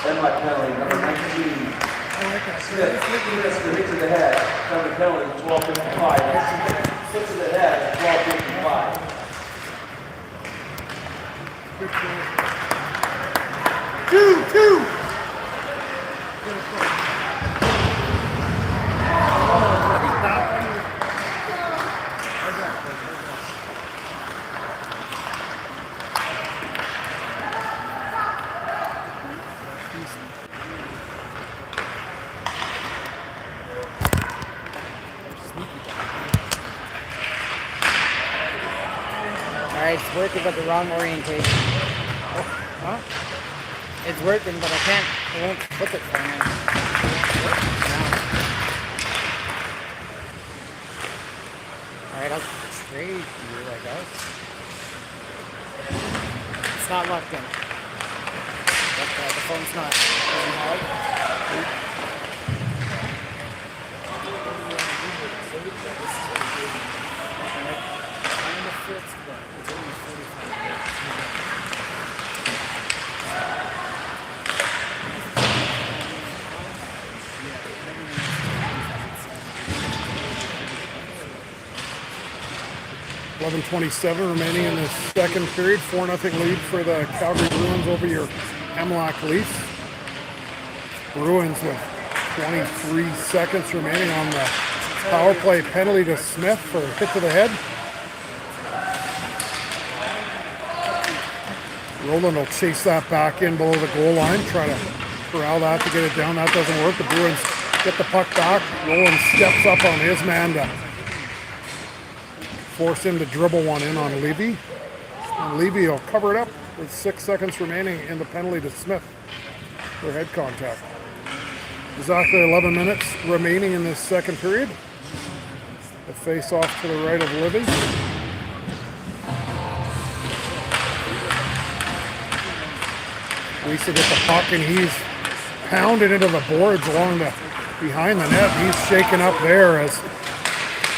MLAC penalty, number 19. Smith, 50 minutes for hit to the head. Number penalty, 12:55. 6 to the head, 12:55. Two. Alright, it's working, but the wrong orientation. Oh, huh? It's working, but I won't flip it for me. Alright, I'll trade you, I guess. It's not locked in. But the phone's not hard. .27 remaining in the second period. 4-0 lead for the Calgary Bruins over your MLAC Leafs. Bruins with 23 seconds remaining on the power play penalty to Smith for a hit to the head. Roland will chase that back in below the goal line, try to corral that to get it down. That doesn't work. The Bruins get the puck back. Roland steps up on his man to force him to dribble one in on Levy. And Levy will cover it up with 6 seconds remaining in the penalty to Smith for head contact. Exactly 11 minutes remaining in this second period. The face-off to the right of Livy. Lisa gets the puck and he's pounded into the boards along the behind the net. He's shaken up there as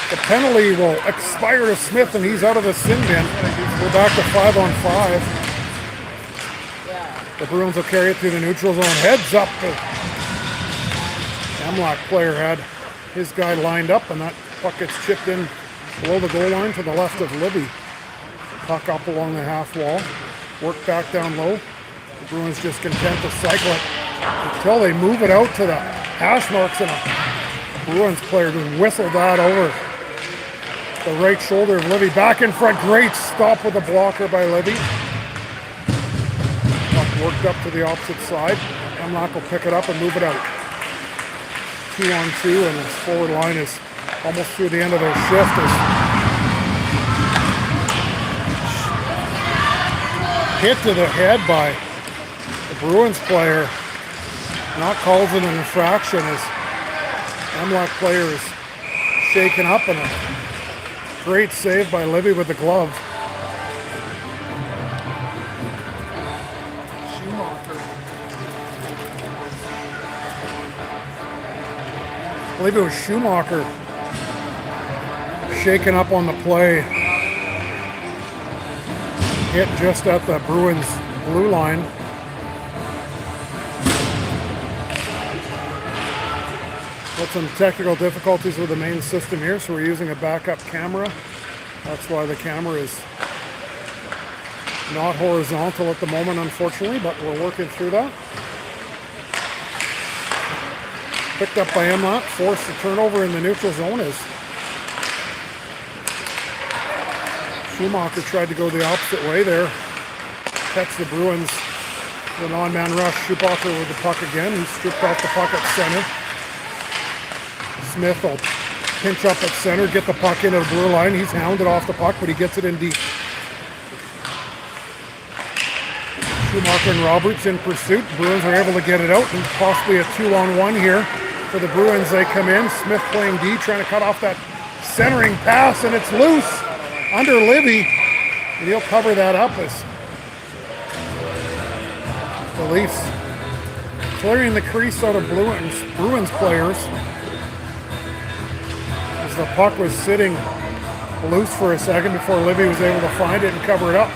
the penalty will expire to Smith and he's out of the sin bin. We're back to 5-on-5. The Bruins will carry it through the neutral zone. Heads up. The MLAC player had his guy lined up and that puck gets chipped in below the goal line to the left of Libby. Puck up along the half wall. Work back down low. The Bruins just content to cycle it until they move it out to the hash marks and a Bruins player just whistled that over the right shoulder of Livy. Back in front, great stop with a blocker by Livy. Puck worked up to the opposite side. MLAC will pick it up and move it out. 2-on-2 and this forward line is almost through the end of their shift. Hit to the head by the Bruins player. Not called an infraction as MLAC player is shaken up and a great save by Livy with the glove. I believe it was Schumacher shaken up on the play. Hit just at the Bruins blue line. Got some technical difficulties with the main system here, so we're using a backup camera. That's why the camera is not horizontal at the moment, unfortunately, but we're working through that. Picked up by MLAC, forced the turnover in the neutral zone as Schumacher tried to go the opposite way there. Catch the Bruins with an on-man rush. Schumacher with the puck again. He stripped off the puck at center. Smith will pinch up at center, get the puck into the blue line. He's hounded off the puck, but he gets it in deep. Schumacher and Roberts in pursuit. Bruins are able to get it out, and possibly a 2-on-1 here for the Bruins. They come in. Smith playing D, trying to cut off that centering pass, and it's loose under Libby, and he'll cover that up as The Leafs clearing the crease out of Bruins players as the puck was sitting loose for a second before Libby was able to find it and cover it up.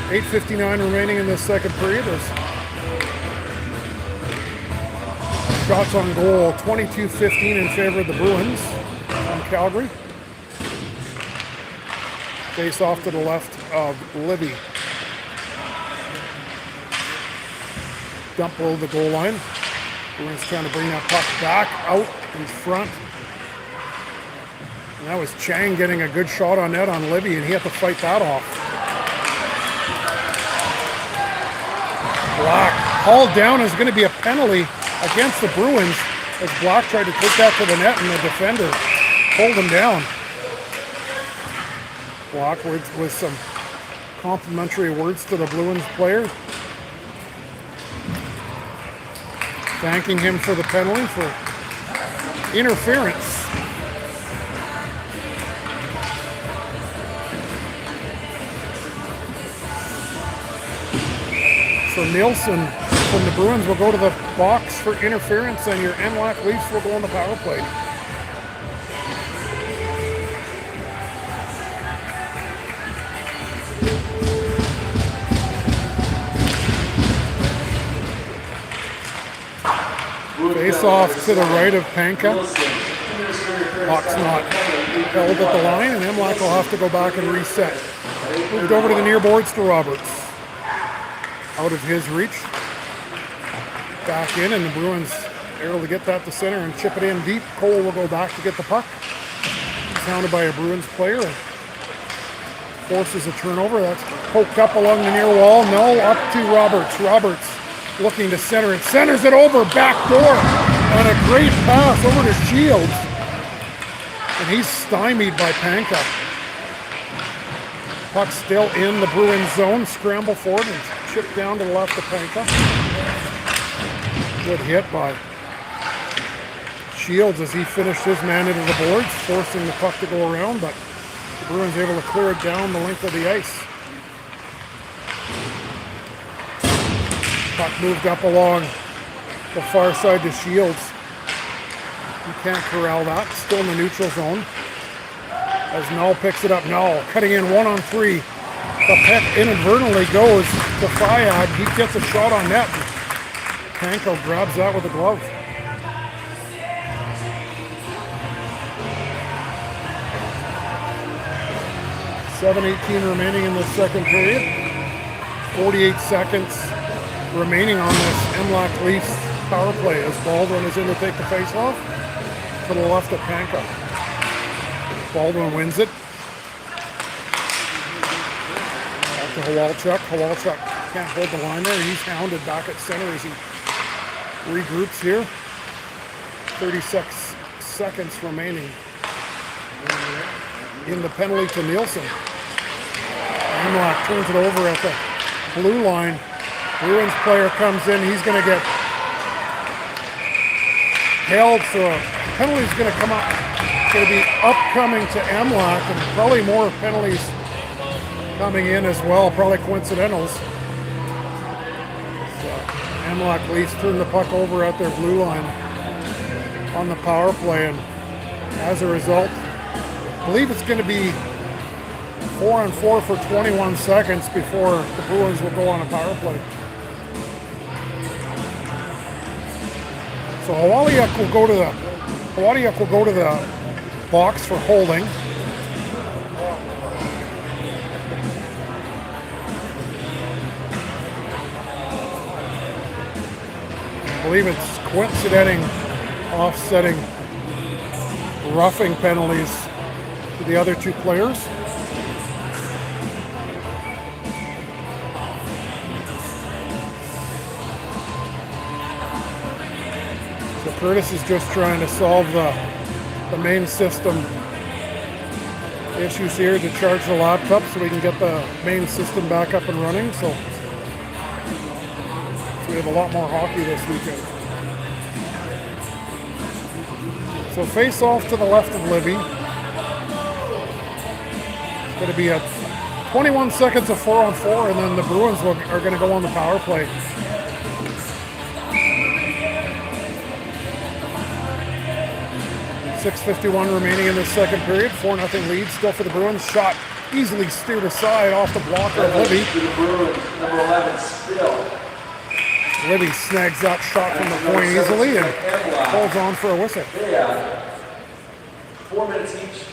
8:59 remaining in this second period. As shots on goal, 22-15 in favor of the Bruins from Calgary. Face off to the left of Libby. Dump below the goal line. Bruins trying to bring that puck back out in front. And that was Chang getting a good shot on net on Libby, and he had to fight that off. Black hauled down is going to be a penalty against the Bruins as Black tried to take that to the net, and the defender pulled him down. Black with some complimentary words to the Bruins player, thanking him for the penalty for interference. So Nielsen from the Bruins will go to the box for interference, and your MLAC Leafs will go on the power play. Face off to the right of Panka. Puck's not held at the line, and MLAC will have to go back and reset. Moved over to the near boards to Roberts. Out of his reach. Back in, and the Bruins are able to get that to center and chip it in deep. Cole will go back to get the puck. Sounded by a Bruins player. Forces a turnover. That's poked up along the near wall. No, up to Roberts. Roberts looking to center it. Centers it over. Back door. And a great pass over to Shields. And he's stymied by Panka. Puck still in the Bruins zone. Scramble forward and chip down to the left of Panka. Good hit by Shields as he finished his man into the boards, forcing the puck to go around, but the Bruins able to clear it down the length of the ice. Puck moved up along the far side to Shields. You can't corral that. Still in the neutral zone. As Null picks it up. Null cutting in 1-on-3. The puck inadvertently goes to Fayad. He gets a shot on net. Panko grabs that with a glove. .7:18 remaining in the second period. 48 seconds remaining on this MLAC Leafs power play as Baldwin is in to take the face-off to the left of Panko. Baldwin wins it. Back to Hawalchuk. Hawalchuk can't hold the line there. He's hounded back at center as he regroups here. 36 seconds remaining in the penalty to Nielsen. Amlock turns it over at the blue line. Bruins player comes in. He's going to get held, so a penalty's going to come up. It's going to be upcoming to Amlock, and probably more penalties coming in as well, probably coincidentals. Amlock Leafs turn the puck over at their blue line on the power play, and as a result, I believe it's going to be 4-on-4 for 21 seconds before the Bruins will go on a power play. So Hawaliuk will go to the box for holding. I believe it's coinciding, offsetting, roughing penalties to the other two players. So Curtis is just trying to solve the main system issues here to charge the laptop so we can get the main system back up and running. So we have a lot more hockey this weekend. So face off to the left of Libby. It's going to be a 21 seconds of 4-on-4, and then the Bruins are going to go on the power play. .6:51 remaining in the second period. 4-0 lead still for the Bruins. Shot easily steered aside off the blocker of Libby. To the Bruins, number 11, still. Libby snags that shot from the point easily and holds on for a whistle. Yeah. 4 minutes each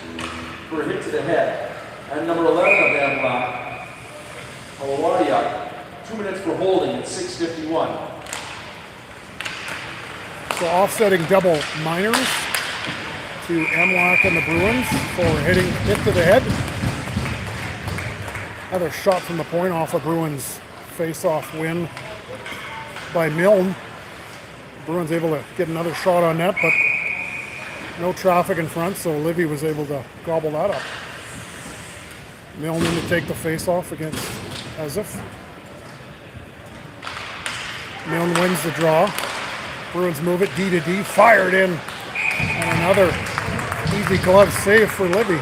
for a hit to the head. And number 11 of MLAC, Alawadia, 2 minutes for holding at 6:51. So offsetting double minors to MLAC and the Bruins for hitting hit to the head. Another shot from the point off a Bruins face-off win by Milne. Bruins able to get another shot on net, but no traffic in front, so Livy was able to gobble that up. Milne in to take the face-off against Ezef. Milne wins the draw. Bruins move it D to D, fired in, and another easy glove save for Libby.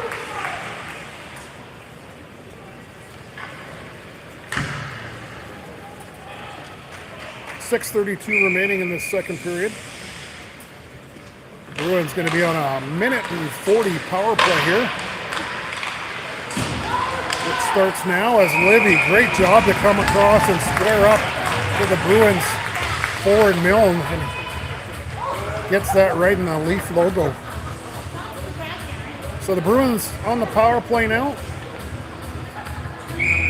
.6:32 remaining in this second period. Bruins going to be on a 1:40 power play here. It starts now as Libby, great job to come across and square up to the Bruins forward Milne and gets that right in the Leaf logo. So the Bruins on the power play now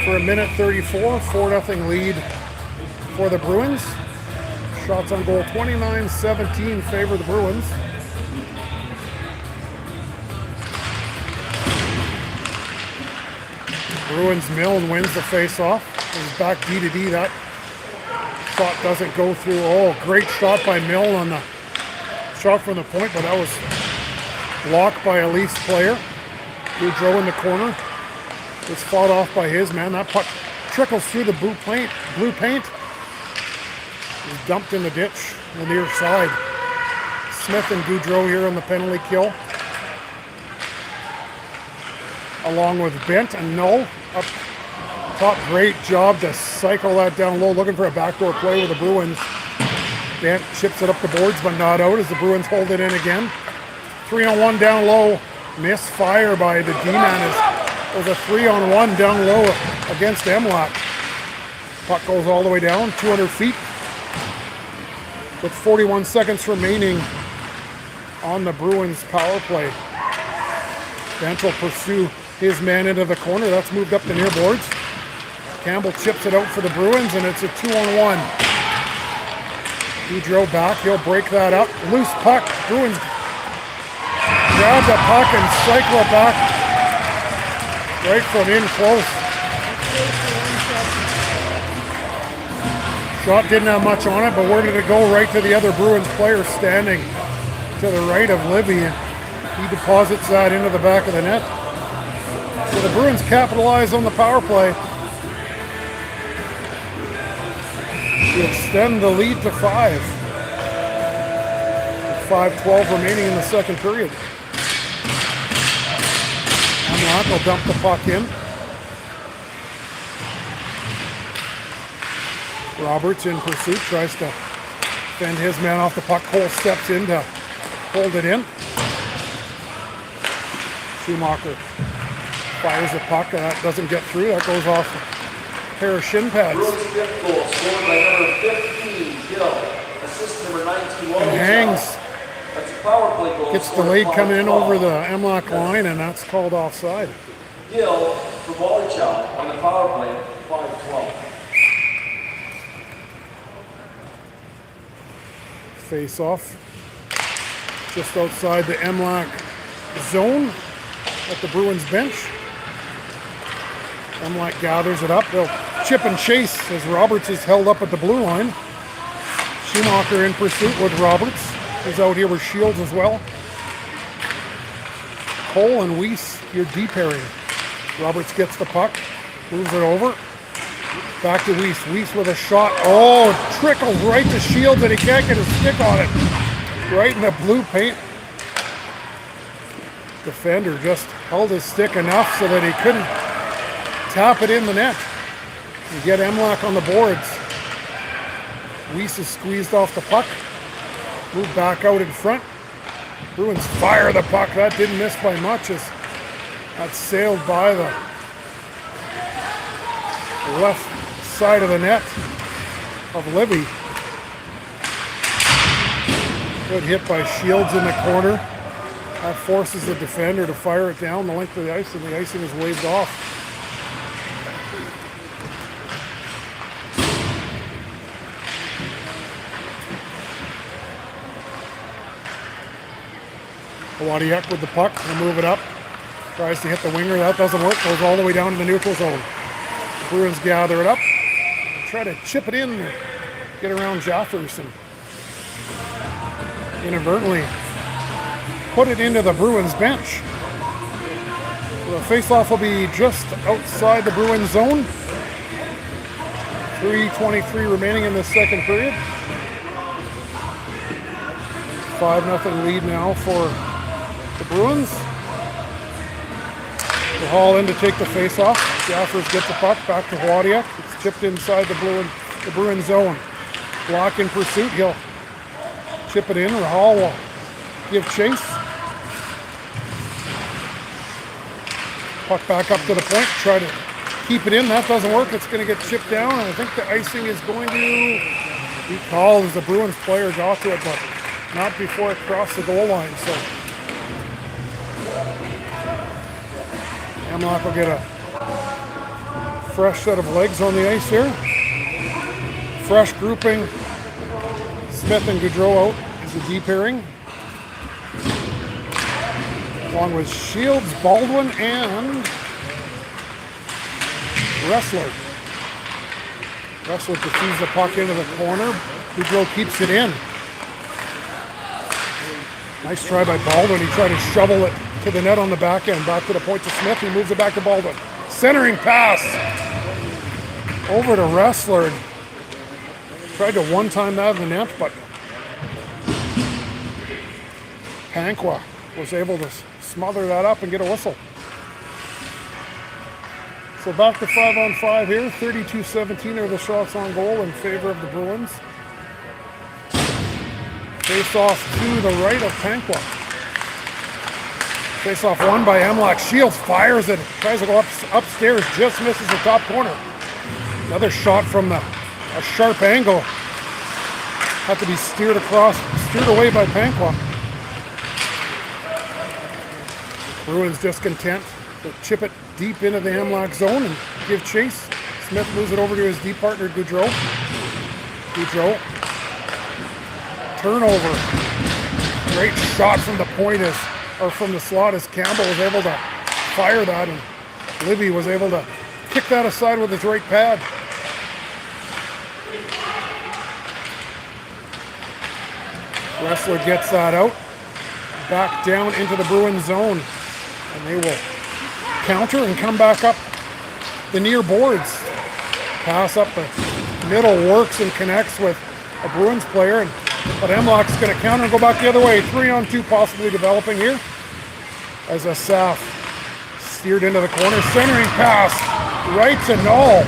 for a 1:34, 4-0 lead for the Bruins. Shots on goal 29-17 favor the Bruins. Bruins Milne wins the face-off. He's back D to D. That shot doesn't go through. Oh, great shot by Milne on the shot from the point, but that was blocked by a Leafs player. Goudreau in the corner. Was fought off by his man. That puck trickles through the blue paint. Is dumped in the ditch on the near side. Smith and Goudreau here on the penalty kill. Along with Bent and Null up top. Great job to cycle that down low, looking for a backdoor play with the Bruins. Bent chips it up the boards, but not out as the Bruins hold it in again. 3-on-1 down low. Misfire by the D-man. It was a 3-on-1 down low against MLAC. Puck goes all the way down, 200 feet. With 41 seconds remaining on the Bruins power play. Bent will pursue his man into the corner. That's moved up the near boards. Campbell chips it out for the Bruins, and it's a 2-on-1. Goudreau back. He'll break that up. Loose puck. Bruins grab the puck and cycle it back right from in close. Shot didn't have much on it, but where did it go? Right to the other Bruins player standing to the right of Libby. He deposits that into the back of the net. So the Bruins capitalize on the power play to extend the lead to 5. 5:12 remaining in the second period. MLAC will dump the puck in. Roberts in pursuit, tries to fend his man off the puck. Cole steps in to hold it in. Schumacher fires the puck, and that doesn't get through. That goes off a pair of shin pads. Bruins fifth goal, scored by number 15, Gill. Assist number 19, And hangs. That's a power play goal. Gets delayed coming in over the MLAC line, and that's called offside. Gill for Walichow on the power play, 5-12. Face off just outside the MLAC zone at the Bruins bench. MLAC gathers it up. They'll chip and chase as Roberts is held up at the blue line. Schumacher in pursuit with Roberts. He's out here with Shields as well. Cole and Weiss here deep pairing. Roberts gets the puck, moves it over. Back to Weiss. Weiss with a shot. Oh, it trickles right to Shields, and he can't get his stick on it. Right in the blue paint. Defender just held his stick enough so that he couldn't tap it in the net and get MLAC on the boards. Weiss is squeezed off the puck. Move back out in front. Bruins fire the puck. That didn't miss by much as that sailed by the left side of the net of Libby. Good hit by Shields in the corner. That forces the defender to fire it down the length of the ice, and the icing is waved off. Wadiak with the puck, he'll move it up. Tries to hit the winger, that doesn't work, goes all the way down to the neutral zone. The Bruins gather it up, try to chip it in, get around Jaffers, and inadvertently put it into the Bruins bench. The face-off will be just outside the Bruins zone. 3:23 remaining in the second period. 5-0 lead now for the Bruins. They haul in to take the face-off. Jaffers gets the puck back to Wadiak. It's chipped inside the Bruins zone. Block in pursuit. He'll chip it in. Rahal will give chase. Puck back up to the point. Try to keep it in. That doesn't work. It's going to get chipped down. And I think the icing is going to be called as the Bruins player got to it, but not before it crossed the goal line. So MLAC will get a fresh set of legs on the ice here. Fresh grouping. Smith and Gaudreau out is a D pairing. Along with Shields, Baldwin, and Ressler. Ressler pursues the puck into the corner. Gaudreau keeps it in. Nice try by Baldwin. He tried to shovel it to the net on the back end. Back to the point to Smith. He moves it back to Baldwin. Centering pass over to Ressler. Tried to one-time that in the net, but Pankwa was able to smother that up and get a whistle. So back to 5-on-5 here. 32-17 are the shots on goal in favor of the Bruins. Face off to the right of Pankwa. Face off won by MLAC. Shields fires it. Tries to go upstairs. Just misses the top corner. Another shot from a sharp angle. Had to be steered away by Pankwa. Bruins discontent to chip it deep into the MLAC zone and give chase. Smith moves it over to his D partner, Gaudreau. Gaudreau. Turnover. Great shot from the point from the slot as Campbell was able to fire that, and Libby was able to kick that aside with his right pad. Ressler gets that out. Back down into the Bruins zone. And they will counter and come back up the near boards. Pass up the middle works and connects with a Bruins player. But MLAC's going to counter and go back the other way. 3-on-2 possibly developing here. As Asaf steered into the corner. Centering pass. Right to Null.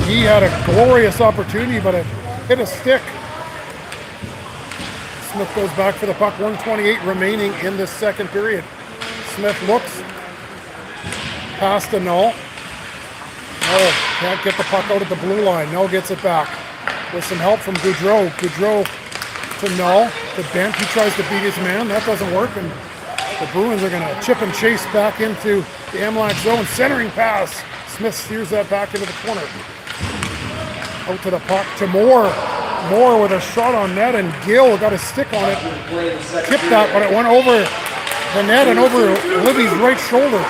He had a glorious opportunity, but it hit a stick. Smith goes back for the puck. 1:28 remaining in the second period. Smith looks. Pass to Null. Null can't get the puck out at the blue line. Null gets it back. With some help from Gaudreau. Gaudreau to Null. To Bent. He tries to beat his man. That doesn't work. And the Bruins are going to chip and chase back into the MLAC zone. Centering pass. Smith steers that back into the corner. Out to the puck to Moore. Moore with a shot on net, and Gill got a stick on it. Tipped that, but it went over the net and over Libby's right shoulder.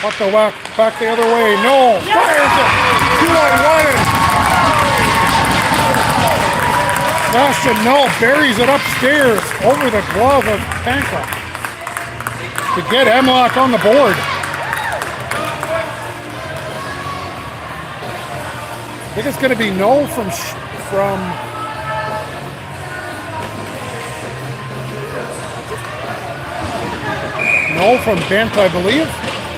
Puck the whack back the other way. No, fires it. 2-on-1. Sebastian Null buries it upstairs over the glove of Pankwa to get MLAC on the board. I think it's going to be Null from Bent, I believe.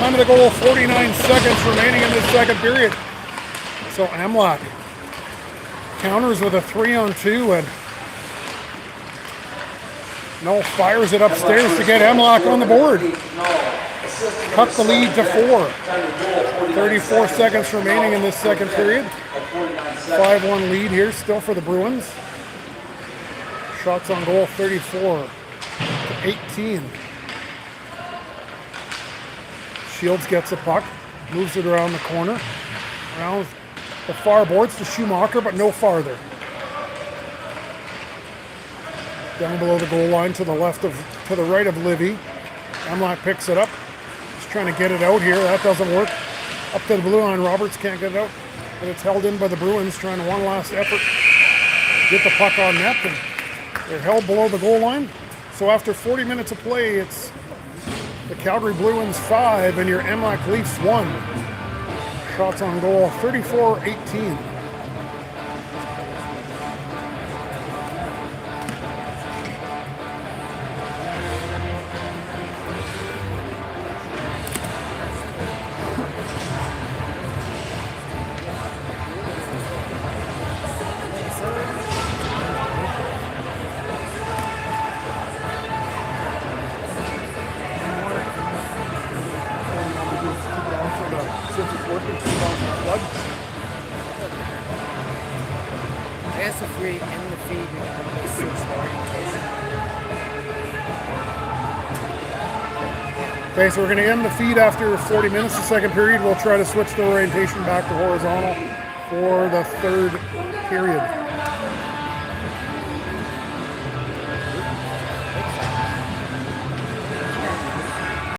Time of the goal, 49 seconds remaining in this second period. So MLAC counters with a 3-on-2 and no, fires it upstairs to get MLAC on the board. Cut the lead to 4. 34 seconds remaining in this second period. 5-1 lead here still for the Bruins. Shots on goal 34 to 18. Shields gets the puck, moves it around the corner, around the far boards to Schumacher, but no farther. Down below the goal line to the right of Livy. MLAC picks it up. Just trying to get it out here. That doesn't work. Up to the blue line. Roberts can't get it out. But it's held in by the Bruins, trying one last effort. Get the puck on net. And they're held below the goal line. So after 40 minutes of play, it's the Calgary Bruins 5 and your MLAC Leafs 1. Shots on goal 34-18. That's a free in the feed. Okay, so we're going to end the feed after 40 minutes. The second period, we'll try to switch the orientation back to horizontal for the third period.